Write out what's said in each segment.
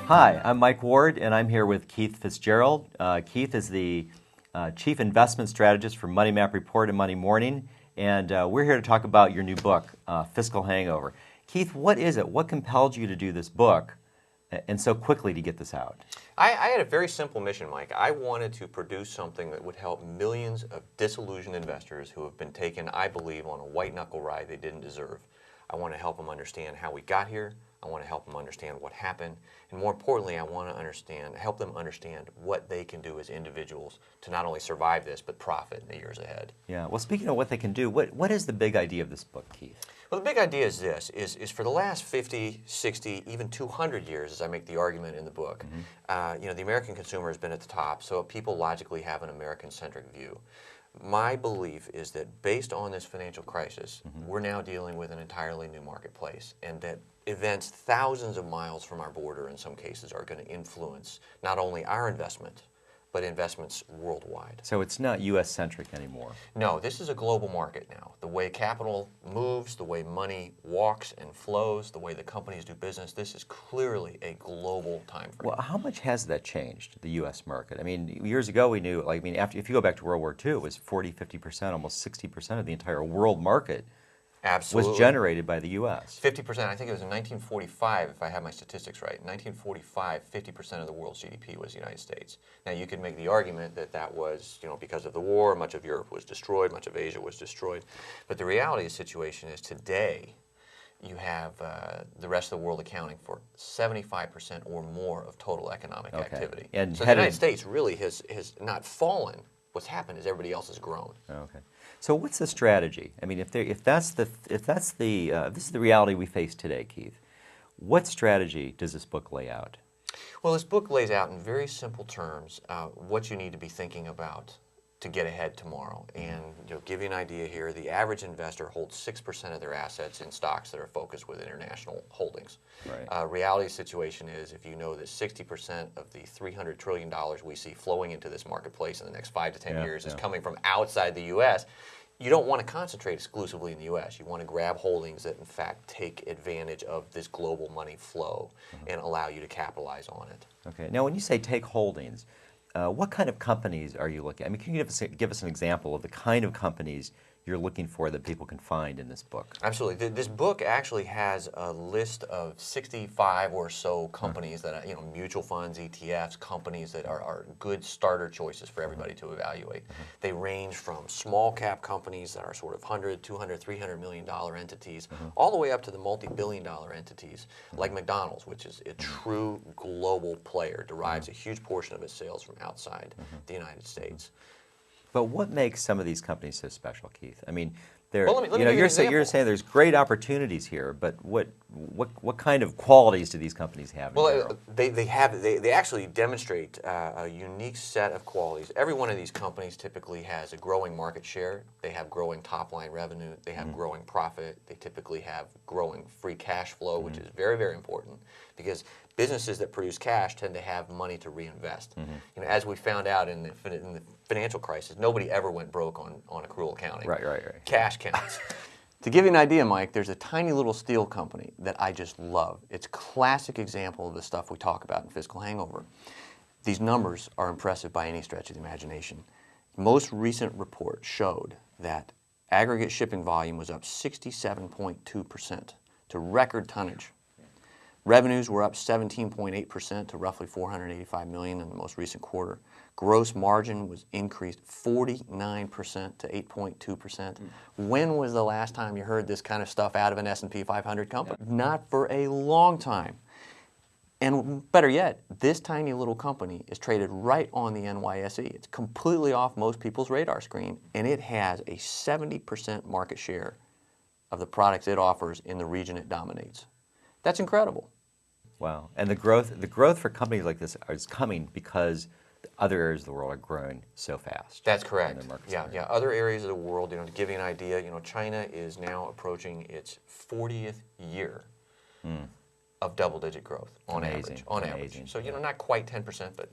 Hi, I'm Mike Ward, and I'm here with Keith Fitz-Gerald. Keith is the Chief Investment Strategist for Money Map Report and Money Morning, and we're here to talk about your new book, Fiscal Hangover. Keith, what is it? What compelled you to do this book and so quickly to get this out? I had a very simple mission, Mike. I wanted to produce something that would help millions of disillusioned investors who have been taken, I believe, on a white-knuckle ride they didn't deserve. I want to help them understand how we got here. I want to help them understand what happened. And more importantly, I want to help them understand what they can do as individuals to not only survive this, but profit in the years ahead. Yeah, well, speaking of what they can do, what is the big idea of this book, Keith? Well, the big idea is this, is for the last 50, 60, even 200 years, as I make the argument in the book, the American consumer has been at the top, so people logically have an American-centric view. My belief is that based on this financial crisis, we're now dealing with an entirely new marketplace, and that events thousands of miles from our border in some cases are going to influence not only our investment, but investments worldwide. So it's not U.S.-centric anymore. No, this is a global market now. The way capital moves, the way money walks and flows, the way the companies do business, this is clearly a global time frame. Well, how much has that changed, the U.S. market? I mean, years ago we knew, if you go back to World War II, it was 40, 50%, almost 60% of the entire world market was generated by the U.S. 50%, I think it was in 1945, if I have my statistics right. In 1945, 50% of the world's GDP was the United States. Now, you could make the argument that that was, because of the war, much of Europe was destroyed, much of Asia was destroyed. But the reality of the situation is today, you have the rest of the world accounting for 75% or more of total economic activity. And so the United States really has not fallen. What's happened is everybody else has grown. Okay. So what's the strategy? I mean, if this is the reality we face today, Keith, what strategy does this book lay out? Well, this book lays out in very simple terms what you need to be thinking about to get ahead tomorrow. And give you an idea here, the average investor holds 6% of their assets in stocks that are focused with international holdings. Right. Reality situation is, if you know that 60% of the $300 trillion we see flowing into this marketplace in the next 5 to 10 years is coming from outside the U.S., you don't want to concentrate exclusively in the U.S. You want to grab holdings that, in fact, take advantage of this global money flow and allow you to capitalize on it. Okay. Now, when you say take holdings, what kind of companies are you looking at? I mean, can you give us an example of the kind of companies you're looking for that people can find in this book? Absolutely. This book actually has a list of 65 or so companies that, mutual funds, ETFs, companies that are good starter choices for everybody to evaluate. They range from small cap companies that are sort of $100, $200, $300 million entities, all the way up to the multi-billion dollar entities like McDonald's, which is a true global player, derives a huge portion of its sales from outside the United States. But what makes some of these companies so special, Keith? I mean, you're saying there's great opportunities here, but what kind of qualities do these companies have? Well, they actually demonstrate a unique set of qualities. Every one of these companies typically has a growing market share. They have growing top line revenue. They have growing profit. They typically have growing free cash flow, which is very, very important because businesses that produce cash tend to have money to reinvest. As we found out in the financial crisis, nobody ever went broke on accrual accounting. Right. Cash counts. To give you an idea, Mike, there's a tiny little steel company that I just love. It's a classic example of the stuff we talk about in Fiscal Hangover. These numbers are impressive by any stretch of the imagination. Most recent report showed that aggregate shipping volume was up 67.2% to record tonnage. Revenues were up 17.8% to roughly $485 million in the most recent quarter. Gross margin was increased 49% to 8.2%. When was the last time you heard this kind of stuff out of an S&P 500 company? Not for a long time. And better yet, this tiny little company is traded right on the NYSE. It's completely off most people's radar screen, and it has a 70% market share of the products it offers in the region it dominates. That's incredible. Wow. And the growth for companies like this is coming because other areas of the world are growing so fast. That's correct. Yeah. Other areas of the world, to give you an idea, China is now approaching its 40th year of double-digit growth on average. So, not quite 10%, but,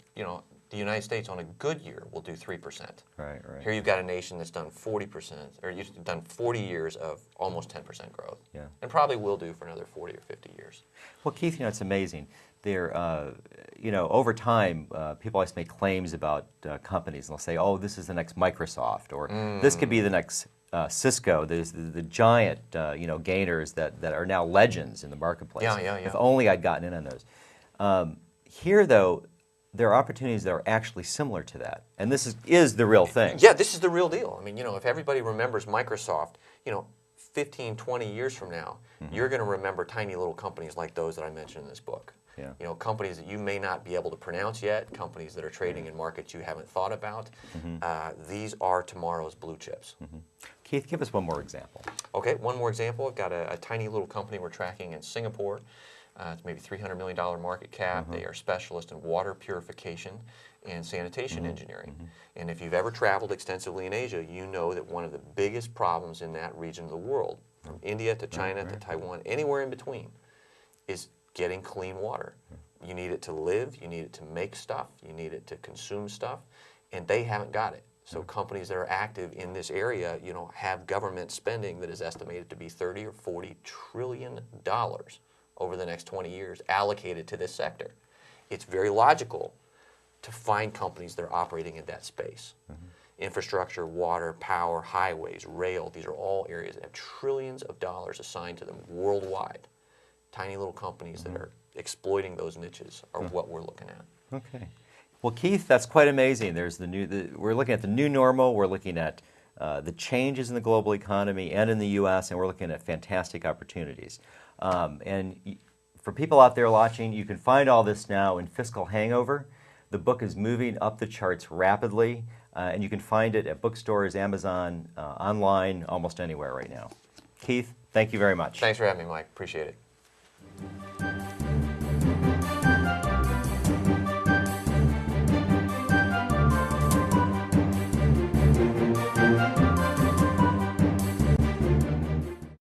The United States on a good year will do 3%. Right. Here you've got a nation that's done 40%, or you've done 40 years of almost 10% growth. Yeah. And probably will do for another 40 or 50 years. Well, Keith, it's amazing. There, over time, people always make claims about companies, and they'll say, "Oh, this is the next Microsoft," or "This could be the next Cisco." There's the giant, gainers that are now legends in the marketplace. Yeah. If only I'd gotten in on those. Here, though, there are opportunities that are actually similar to that, and this is the real thing. Yeah, this is the real deal. I mean, if everybody remembers Microsoft, 15, 20 years from now, you're going to remember tiny little companies like those that I mentioned in this book. Yeah. Companies that you may not be able to pronounce yet, companies that are trading in markets you haven't thought about. These are tomorrow's blue chips. Keith, give us one more example. Okay, one more example. I've got a tiny little company we're tracking in Singapore. It's maybe $300 million market cap. They are specialists in water purification and sanitation engineering. And if you've ever traveled extensively in Asia, you know that one of the biggest problems in that region of the world, from India to China to Taiwan, anywhere in between, is getting clean water. You need it to live, you need it to make stuff, you need it to consume stuff, and they haven't got it. So companies that are active in this area, have government spending that is estimated to be $30 or $40 trillion over the next 20 years allocated to this sector. It's very logical to find companies that are operating in that space. Infrastructure, water, power, highways, rail, these are all areas that have trillions of dollars assigned to them worldwide. Tiny little companies that are exploiting those niches are what we're looking at. Okay. Well, Keith, that's quite amazing. There's we're looking at the new normal. We're looking at the changes in the global economy and in the U.S., and we're looking at fantastic opportunities. And for people out there watching, you can find all this now in Fiscal Hangover. The book is moving up the charts rapidly, and you can find it at bookstores, Amazon, online, almost anywhere right now. Keith, thank you very much. Thanks for having me, Mike. Appreciate it.